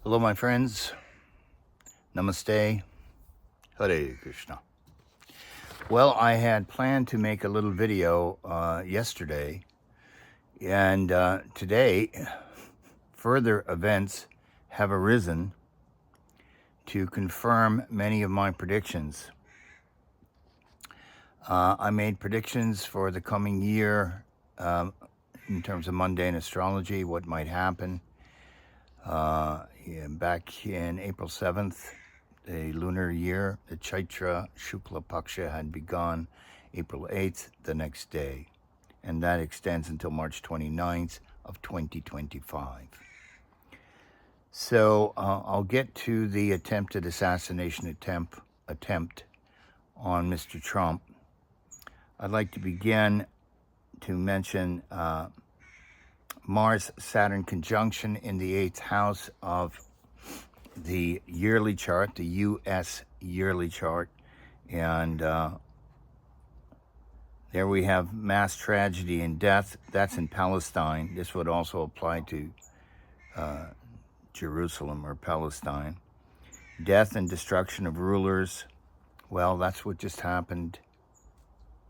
Hello, my friends. Namaste. Hare Krishna. Well, I had planned to make a little video yesterday, and today further events have arisen to confirm many of my predictions. I made predictions for the coming year in terms of mundane astrology, what might happen. Back in April 7th, the lunar year, the Chaitra Shukla Paksha had begun April 8th, the next day, and that extends until March 29th of 2025. So I'll get to the attempted assassination attempt on Mr. Trump. I'd like to begin to mention Mars-Saturn conjunction in the 8th house of the yearly chart, the U.S. yearly chart. And there we have mass tragedy and death. That's in Palestine. This would also apply to Jerusalem or Palestine. Death and destruction of rulers. Well, that's what just happened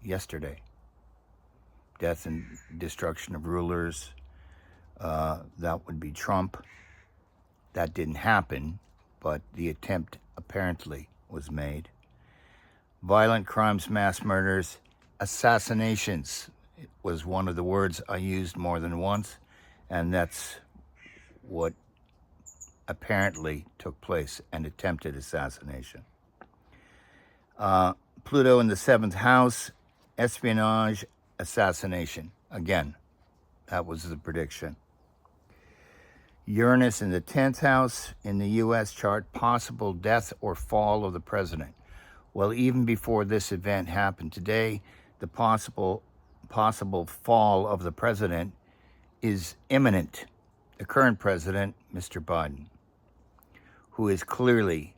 yesterday. Death and destruction of rulers. That would be Trump. That didn't happen, but the attempt apparently was made. Violent crimes, mass murders, assassinations was one of the words I used more than once, and that's what apparently took place, an attempted assassination. Pluto in the 7th house, espionage, assassination. Again, that was the prediction. Uranus in the 10th house in the U.S. chart, possible death or fall of the president. Well, even before this event happened today, the possible fall of the president is imminent. The current president, Mr. Biden, who is clearly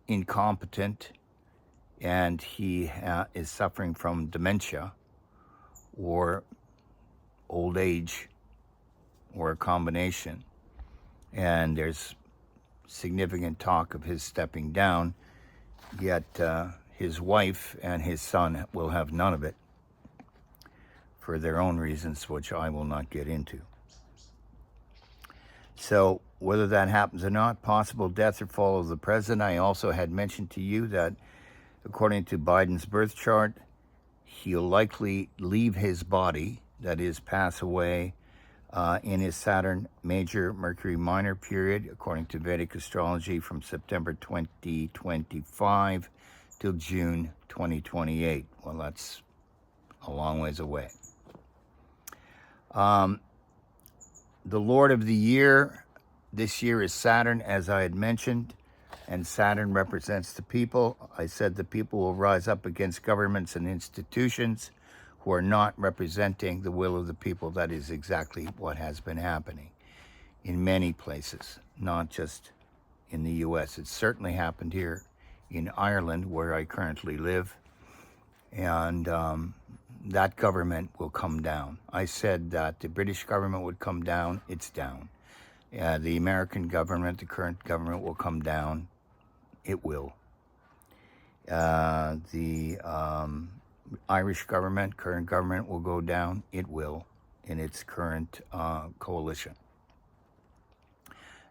incompetent, and he is suffering from dementia or old age or a combination. And there's significant talk of his stepping down, yet his wife and his son will have none of it for their own reasons, which I will not get into. So whether that happens or not, possible death or fall of the president. I also had mentioned to you that according to Biden's birth chart, he'll likely leave his body, that is, pass away in his Saturn major Mercury minor period, according to Vedic Astrology, from September 2025 till June 2028. Well, that's a long ways away. The Lord of the Year this year is Saturn, as I had mentioned, and Saturn represents the people. I said the people will rise up against governments and institutions who are not representing the will of the people. That is exactly what has been happening in many places, not just in the U.S. It certainly happened here in Ireland, where I currently live, and that government will come down. I said that the British government would come down. It's down. The American government, the current government, will come down. It will. The Irish government, current government, will go down. It will, in its current coalition.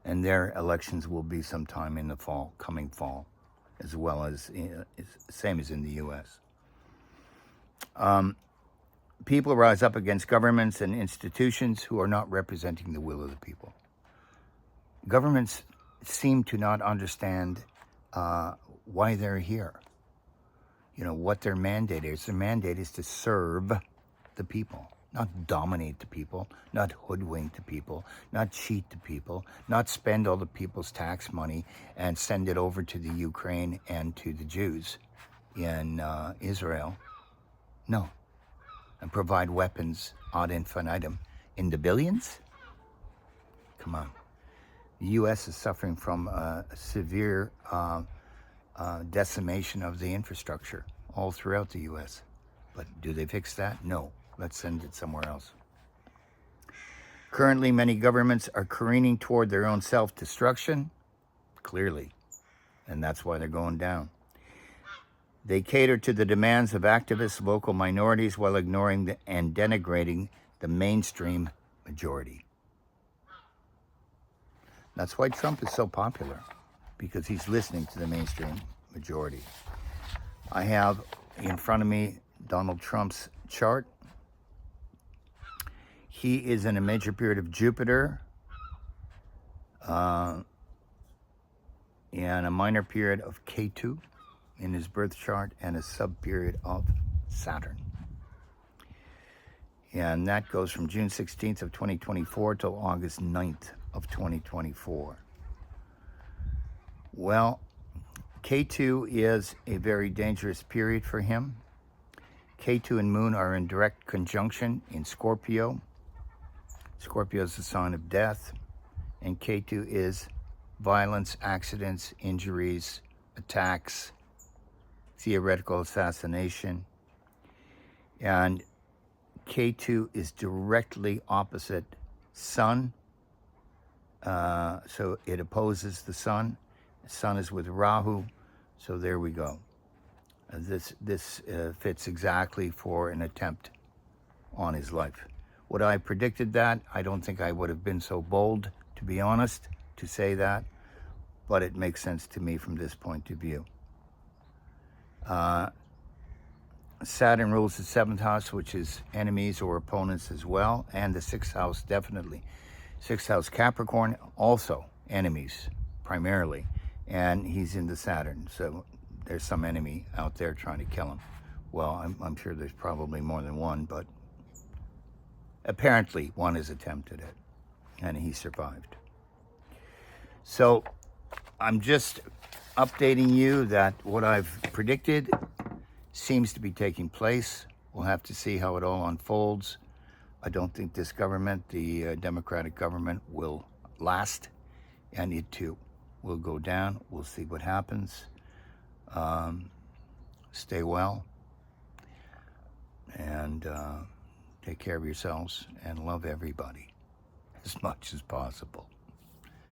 And their elections will be sometime in the fall, coming fall, as well as, same as in the U.S. People rise up against governments and institutions who are not representing the will of the people. Governments seem to not understand why they're here. You know, what their mandate is. Their mandate is to serve the people, not dominate the people, not hoodwink the people, not cheat the people, not spend all the people's tax money and send it over to the Ukraine and to the Jews in Israel. No. And provide weapons ad infinitum in the billions? Come on. The U.S. is suffering from a severe decimation of the infrastructure all throughout the U.S. But do they fix that? No. Let's send it somewhere else. Currently, many governments are careening toward their own self-destruction. clearly, and that's why they're going down. They cater to the demands of activists, local minorities, while ignoring and denigrating the mainstream majority. That's why Trump is so popular, because he's listening to the mainstream majority. I have in front of me Donald Trump's chart. He is in a major period of Jupiter and a minor period of Ketu in his birth chart, and a sub-period of Saturn. And that goes from June 16th of 2024 till August 9th of 2024. Well, Ketu is a very dangerous period for him. Ketu and Moon are in direct conjunction in Scorpio. Scorpio is the sign of death, and Ketu is violence, accidents, injuries, attacks, theoretical assassination. And Ketu is directly opposite Sun, so it opposes the Sun. The Sun is with Rahu, so there we go. This fits exactly for an attempt on his life. Would I have predicted that? I don't think I would have been so bold, to be honest, to say that, but it makes sense to me from this point of view. Saturn rules the 7th house, which is enemies or opponents as well, and the 6th house, definitely. 6th house Capricorn, also enemies, primarily, and he's in the Saturn, so there's some enemy out there trying to kill him. Well, I'm sure there's probably more than one, but apparently one has attempted it, and he survived. So I'm just updating you that what I've predicted seems to be taking place. We'll have to see how it all unfolds. I don't think this government, the Democratic government, will last, and it too will go down. We'll see what happens. Stay well, and take care of yourselves, and love everybody as much as possible.